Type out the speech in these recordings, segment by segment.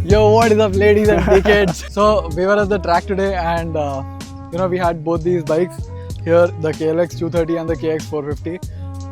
Yo, what is up, ladies and dickheads? So we were at the track today, and we had both these bikes here, the KLX 230 and the KX 450.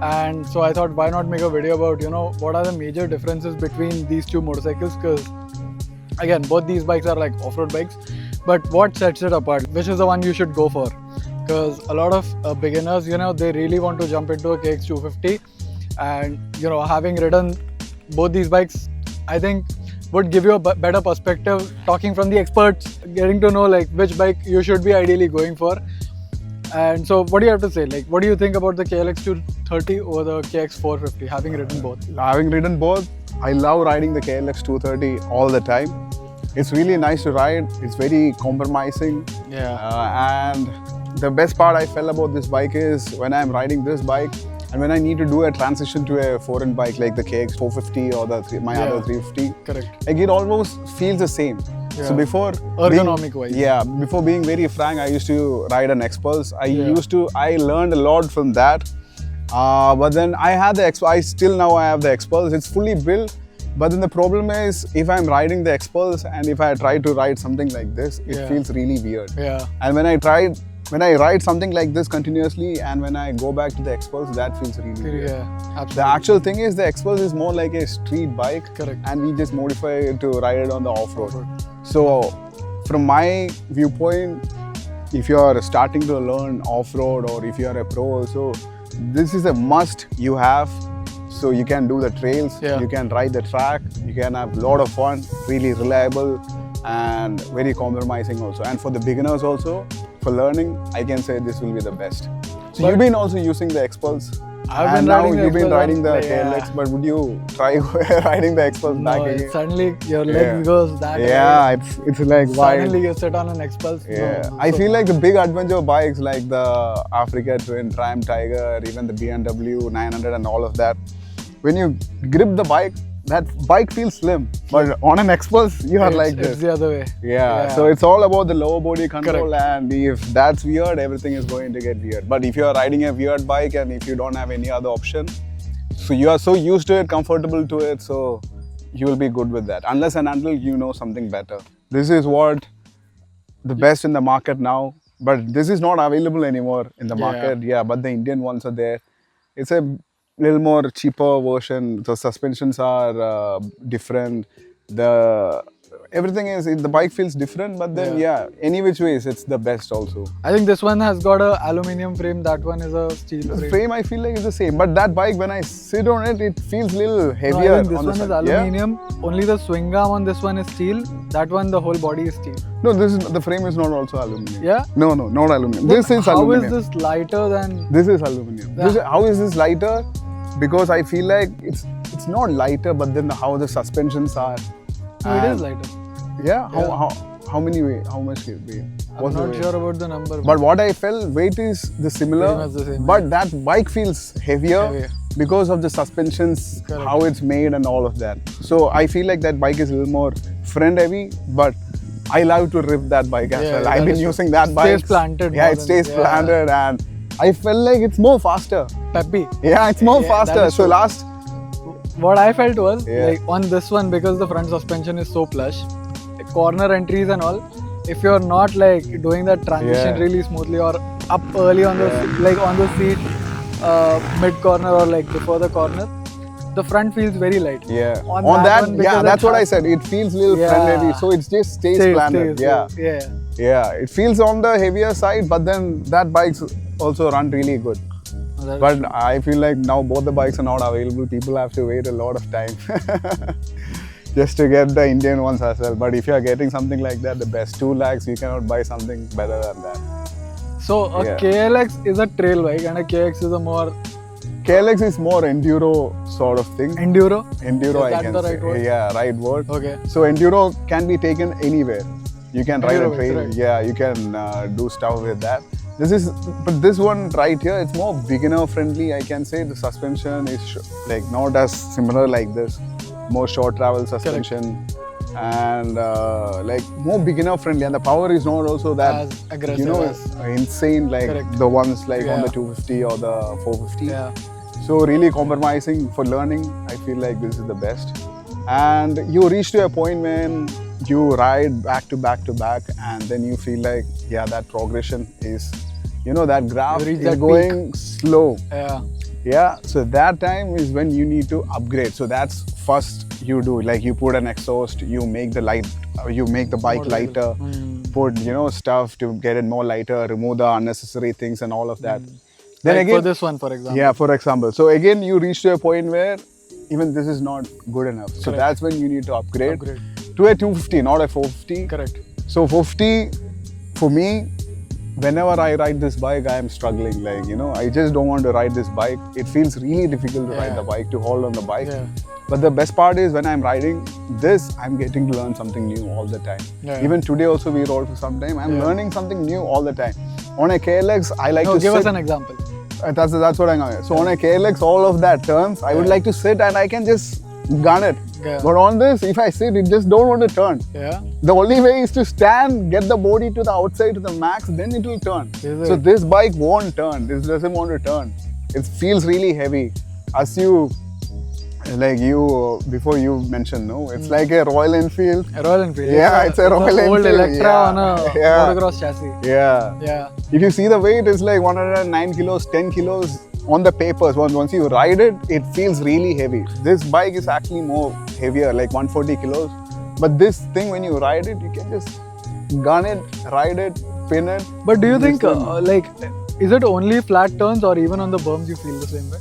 And so I thought, why not make a video about what are the major differences between these two motorcycles? Because again, both these bikes are like off-road bikes, but what sets it apart? Which is the one you should go for? Because a lot of beginners, they really want to jump into a KX 250, and having ridden both these bikes, I think would give you a better perspective, talking from the experts, getting to know like which bike you should be ideally going for. And so what do you have to say? Like, what do you think about the KLX 230 or the KX 450, having ridden both? Having ridden both, I love riding the KLX 230 all the time. It's really nice to ride. It's very compromising. Yeah. And the best part I felt about this bike is when I'm riding this bike and when I need to do a transition to a foreign bike like the KX 450 or other 350. Correct. Like it almost feels the same. Yeah. So before ergonomic wise. Yeah, before being very frank, I used to ride an X-Pulse. I learned a lot from that. But then I had the I have the X-Pulse. It's fully built. But then the problem is, if I'm riding the X-Pulse and if I try to ride something like this, it feels really weird. Yeah. And when I ride something like this continuously and when I go back to the X-Pulse, that feels really weird. Yeah, absolutely. The actual thing is the X-Pulse is more like a street bike. Correct. And we just modify it to ride it on the off-road. So from my viewpoint, if you are starting to learn off-road or if you are a pro also, this is a must you have. So you can do the trails, you can ride the track, you can have a lot of fun, really reliable and very compromising also. And for the beginners also, for learning, I can say this will be the best. So you've been also using the X-Pulse. I've been riding you've been riding the KLX, KLX, but would you try riding the X-Pulse back again? Suddenly your legs goes that way. Yeah, it's like suddenly you sit on an X-Pulse. Yeah, I feel like the big adventure bikes like the Africa Twin, Tram Tiger, even the BMW 900 and all of that. When you grip the bike, that bike feels slim. But on an X-Pulse, you are like this. It's the other way. Yeah, so it's all about the lower body control. And if that's weird, everything is going to get weird. But if you are riding a weird bike and if you don't have any other option, so you are so used to it, comfortable to it, so you will be good with that. Unless and until you know something better. This is what the best in the market now. But this is not available anymore in the market. Yeah, but the Indian ones are there. It's a little more cheaper version. The suspensions are different. Everything is, the bike feels different, but then any which ways it's the best also. I think this one has got a aluminium frame, that one is a steel frame. The frame I feel like is the same, but that bike when I sit on it, it feels a little heavier. No, I think this one is aluminium, only the swing arm on this one is steel, that one the whole body is steel. No, the frame is not also aluminium. Yeah? No, not aluminium. This is aluminium. How is this lighter than... This is aluminium. How is this lighter? Because I feel like it's not lighter, but then how the suspensions are. No, it is lighter. Yeah? How many weight? How much weight? I'm not sure about the number. But what I felt, weight is the similar, but that bike feels heavier because of the suspensions, how it's made and all of that. So I feel like that bike is a little more front heavy, but I love to rip that bike as well. I've been using that bike. It stays planted. Yeah, it stays planted and I felt like it's more faster. Peppy. Yeah, it's more faster. So what I felt was, like on this one, because the front suspension is so plush, corner entries and all, if you're not like doing that transition really smoothly or up early on the on the seat, mid corner or like before the corner, the front feels very light. Yeah. On that that's what I said. It feels a little front heavy, so it just stays planted. Yeah. It feels on the heavier side, but then that bikes also run really good. But I feel like now both the bikes are not available. People have to wait a lot of time just to get the Indian ones as well. But if you are getting something like that, the best 2 lakhs, you cannot buy something better than that. So a KLX is a trail bike and a KX is a more... KLX is more enduro sort of thing. Enduro? Enduro, I can say. Right word? Yeah, right word. Okay. So enduro can be taken anywhere. You can ride a trail. Right. Yeah, you can do stuff with that. But this one right here, it's more beginner friendly. I can say the suspension is like not as similar like this. More short travel suspension and like more beginner friendly, and the power is not also that as aggressive, insane like the ones like on the 250 or the 450. Yeah. So really compromising for learning, I feel like this is the best. And you reach to a point when you ride back to back to back, and then you feel like, yeah, that progression is, that graph You reach is that going slow. Yeah. Yeah, so that time is when you need to upgrade. So that's first you do, like you put an exhaust, you make the bike More lighter, put stuff to get it more lighter, remove the unnecessary things and all of that. Then Like again, for this one, for example. yeah, for example. So again, you reach to a point where even this is not good enough. So Correct. that's when you need to upgrade to a 250, not a 450. Correct. So 450, for me, whenever I ride this bike, I am struggling. Like, I just don't want to ride this bike. It feels really difficult to ride the bike, to hold on the bike. Yeah. But the best part is when I'm riding this, I'm getting to learn something new all the time. Yeah. Even today also we rode for some time. I'm learning something new all the time. On a KLX, I like to give sit. us an example. That's what I'm going to. So on a KLX, all of that turns. I would like to sit and I can just gun it. Yeah. But on this, if I sit, it just don't want to turn. Yeah. The only way is to stand, get the body to the outside to the max, then it will turn. So this bike won't turn. This doesn't want to turn. It feels really heavy. As before you mentioned, no? It's like a Royal Enfield. A Royal Enfield. Yeah, it's a Royal Enfield. Old Electra on a motocross chassis. Yeah. Yeah. If you see the weight, it's like 109 kilos, 10 kilos on the papers. Once you ride it, it feels really heavy. This bike is actually more heavier, like 140 kilos. But this thing, when you ride it, you can just gun it, ride it, pin it. But do you think, is it only flat turns or even on the berms you feel the same way?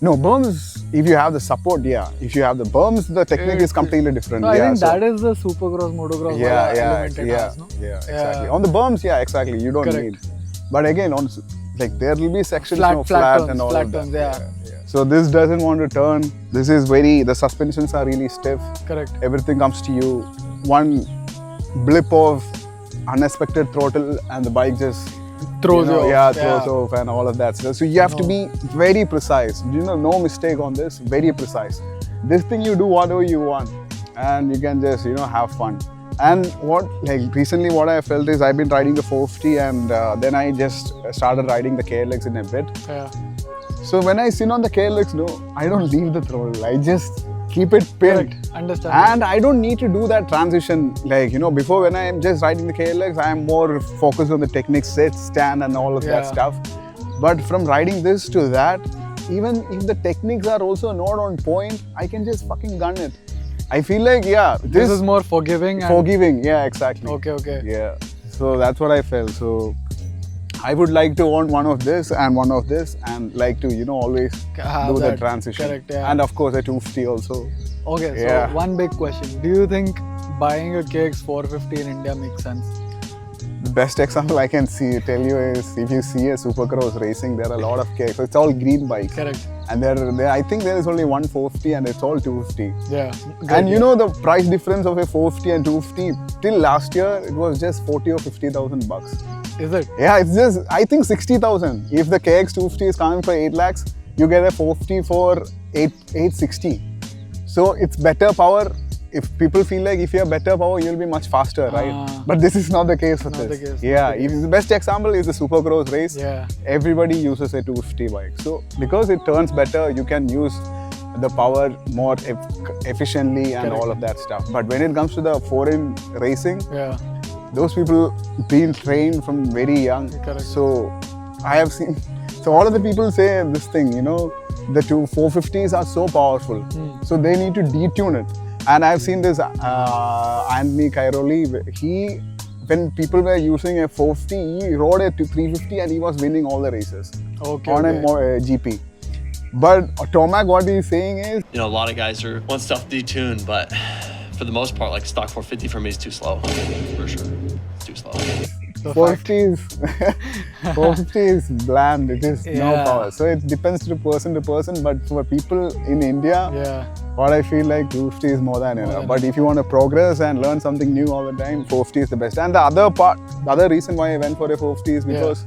No, berms, if you have the support, yeah. If you have the berms, the technique is completely different. No, I think that is the supercross, motocross element it has, no? Yeah, exactly. On the berms, yeah, exactly. You don't need. But again, there will be sections flat turns, and all flat of that. turns, yeah. So this doesn't want to turn. This is the suspensions are really stiff. Correct. Everything comes to you. One blip of unexpected throttle and the bike just throws you off. Yeah, throws off and all of that stuff. So you have to be very precise. No mistake on this. Very precise. This thing you do whatever you want, and you can just have fun. And recently what I felt is I've been riding the 450 and then I just started riding the KLX in a bit. Yeah. So when I sit on the KLX, I don't leave the throttle. I just keep it pinned. Correct. Understand. And I don't need to do that transition. Before when I am just riding the KLX, I am more focused on the technique, sit, stand and all of that stuff. But from riding this to that, even if the techniques are also not on point, I can just fucking gun it. I feel like, this is more forgiving. Forgiving, yeah, exactly. Okay. Yeah. So that's what I felt. So I would like to own one of this and one of this and like to, always do the transition. Correct, yeah. And of course a 250 also. Okay, so one big question. Do you think buying a KX 450 in India makes sense? The best example I can tell you is if you see a supercross racing, there are a lot of KX. It's all green bikes. Correct. And I think there is only one 450 and it's all 250. Yeah. And the price difference of a 450 and 250 till last year it was just 40 or 50,000 bucks. Is it? Yeah, it's just I think 60,000. If the KX 250 is coming for 8 lakhs, you get a 450 for 860. So it's better power. If people feel like if you have better power, you'll be much faster, right? But this is not the case for this. The best example is the supercross race. Yeah. Everybody uses a 250 bike. So because it turns better, you can use the power more efficiently and all of that stuff. But when it comes to the foreign racing, those people being trained from very young. Correct. So I have seen. So all of the people say this thing, the 450s are so powerful. So they need to detune it. And I've seen this Anthony Cairoli, when people were using a 450, he rode a 350 and he was winning all the races on a GP. But Tomac, what he's saying is... a lot of guys want stuff detuned, but for the most part, like stock 450 for me is too slow, for sure. It's too slow. 450 is bland, it is no power. So it depends to person, but for people in India, what I feel like 250 is more than enough. But if you want to progress and learn something new all the time, 450 is the best. And the other reason why I went for a 450 is because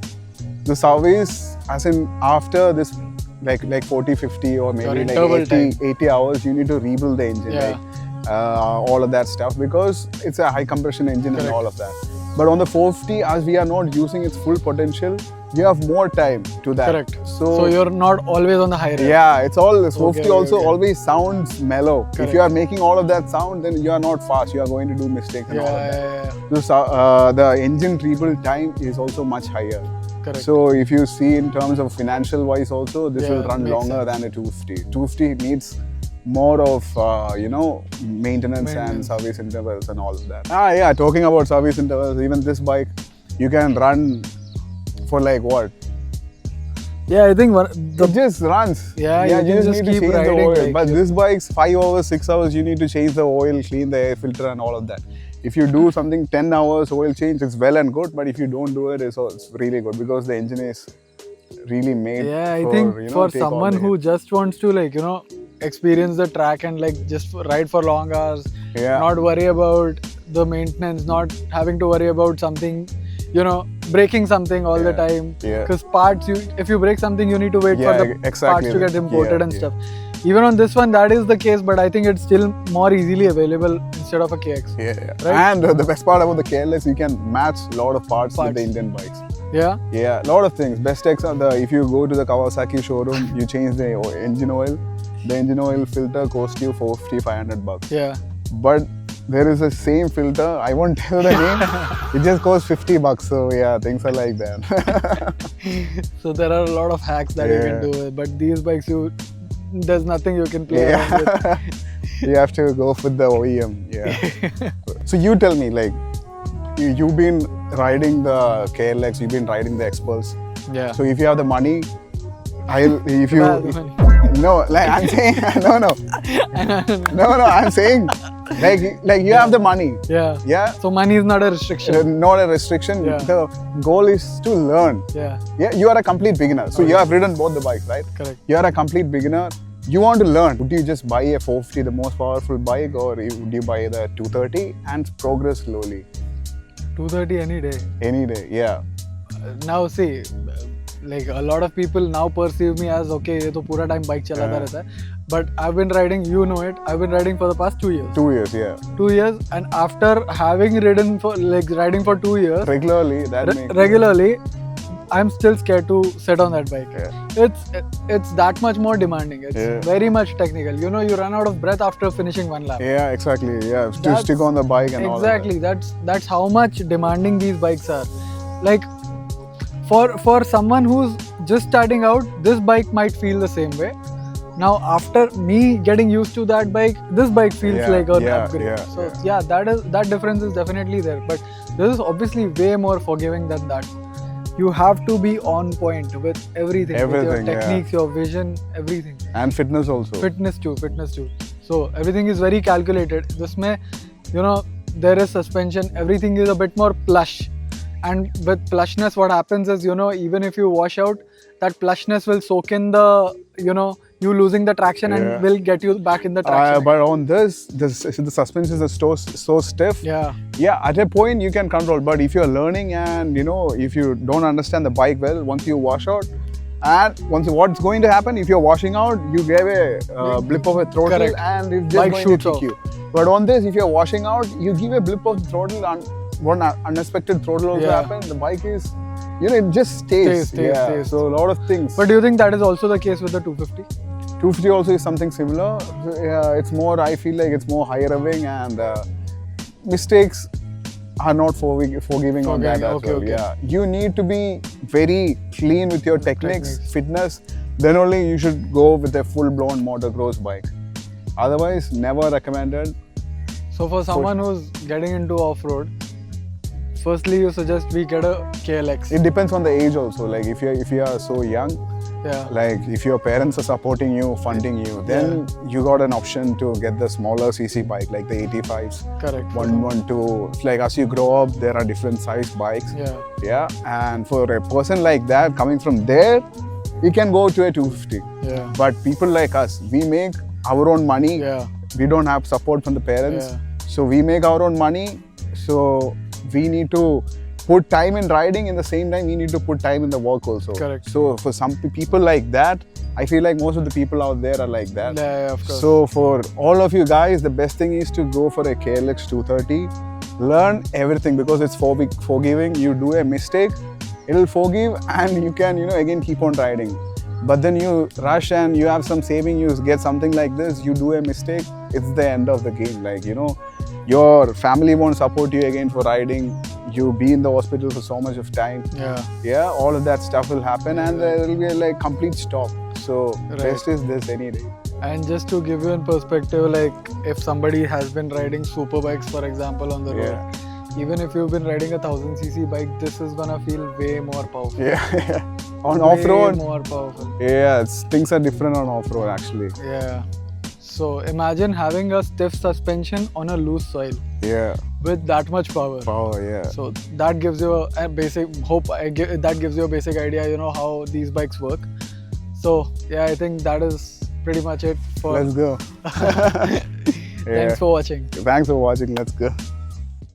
the service, as in after this like 40, 50 or maybe like 80 hours, you need to rebuild the engine, all of that stuff because it's a high compression engine and all of that. But on the 450, as we are not using its full potential, you have more time to that. Correct. So you're not always on the high rate. Yeah, it's all 450 also okay. always sounds mellow. Correct. If you are making all of that sound, then you are not fast. You are going to do mistakes and all of that. Yeah. So, the engine rebuild time is also much higher. Correct. So if you see in terms of financial wise also, this will run makes longer than a 250. 250 needs more of maintenance and service intervals and all of that. Yeah, talking about service intervals, even this bike you can run for like what? Yeah, I think It just runs. Yeah, you just just need to keep change the riding, oil. like, But this bike's 5 hours, 6 hours, you need to change the oil, clean the air filter and all of that. If you do something 10 hours oil change, it's well and good. But if you don't do it, it's really good because the engine is really made. Yeah, I for, think for take all someone the who hits. just wants to experience the track and just ride for long hours, Yeah. not worry about the maintenance, not having to worry about something, breaking something all the time. Yeah. Because parts, if you break something, you need to wait for the exactly. parts to get imported and Yeah. stuff. Even on this one, that is the case, but I think it's still more easily available instead of a KX. Yeah. Right? And the best part about the KLX, you can match a lot of parts with the Indian bikes. Yeah. Yeah, a lot of things. Best X are if you go to the Kawasaki showroom, you change the engine oil. The engine oil filter costs you $450-500. Yeah. But there is the same filter. I won't tell the name. It just costs $50. So yeah, things are like that. So there are a lot of hacks that you can do, but these bikes, there's nothing you can play around with. You have to go with the OEM. Yeah. So you tell me, you've been riding the KLX, you've been riding the Xpulse. Yeah. So if you have the money, no, I'm saying I'm saying you have the money. Yeah. Yeah. So money is not a restriction. Not a restriction. Yeah. The goal is to learn. Yeah. Yeah. You are a complete beginner. So you have ridden both the bikes, right? Correct. You are a complete beginner. You want to learn. Would you just buy a 450, the most powerful bike, or would you buy the 230 and progress slowly? 230 any day. Any day, yeah. Now see, a lot of people now perceive me as okay, ये तो पूरा time bike चलाता रहता है. But I've been riding, you know it. I've been riding for the past 2 years. 2 years, yeah. 2 years, and after having ridden riding for 2 years regularly, regularly, I'm still scared to sit on that bike. Yeah. It's that much more demanding. It's very much technical. You run out of breath after finishing one lap. Yeah, exactly. Yeah, to stick on the bike and all that. Exactly. That's how much demanding these bikes are. For someone who's just starting out, this bike might feel the same way. Now, after me getting used to that bike, this bike feels like an upgrade. So that difference is definitely there. But this is obviously way more forgiving than that. You have to be on point with everything with your techniques, your vision, everything. And fitness also. Fitness too. So everything is very calculated. This may, there is suspension. Everything is a bit more plush. And with plushness, what happens is, even if you wash out, that plushness will soak in the, you losing the traction and will get you back in the traction. But on this, the suspension is so stiff. Yeah. Yeah, at a point you can control. But if you're learning and, if you don't understand the bike well, once you wash out, and what's going to happen, if you're washing out, you give a blip of a throttle and it's just going to kick you. But on this, if you're washing out, you give a blip of the throttle and one unexpected throttle also happens. The bike is, it just stays. Stays. So a lot of things. But do you think that is also the case with the 250? 250 also is something similar. It's more, I feel like it's more higher wing and mistakes are not forgiving on that as well. Yeah. You need to be very clean with your techniques, fitness. Then only you should go with a full-blown motocross bike. Otherwise, never recommended. So for someone who's getting into off-road, firstly you suggest we get a KLX. It depends on the age also. If you are so young, if your parents are supporting you, funding you, then you got an option to get the smaller CC bike like the 85s. Correct. 112. As you grow up, there are different size bikes. Yeah. And for a person like that, coming from there, we can go to a 250. Yeah. But people like us, we make our own money. Yeah. We don't have support from the parents. So we make our own money. So we need to put time in riding, in the same time we need to put time in the work also. Correct. So for some people like that, I feel like most of the people out there are like that. Yeah, of course. So for all of you guys, the best thing is to go for a KLX 230. learn everything because it's forgiving. You do a mistake, it'll forgive, and you can, you know, again keep on riding. But then you rush and you have some saving, you get something like this, you do a mistake, it's the end of the game. Like, you know, your family won't support you again for riding. You be in the hospital for so much of time. Yeah, all of that stuff will happen, and there will be a like complete stop. So best is this any day. And just to give you in perspective, like if somebody has been riding super bikes, for example, on the road, even if you've been riding a 1000cc bike, this is gonna feel way more powerful. Yeah. On off-road, more powerful. Yeah, things are different on off-road actually. Yeah. So imagine having a stiff suspension on a loose soil. Yeah. With that much power. Yeah. So that gives you a basic that gives you a basic idea, you know, how these bikes work. So yeah, I think that is pretty much it for. Let's go. Thanks for watching. Thanks for watching. Let's go.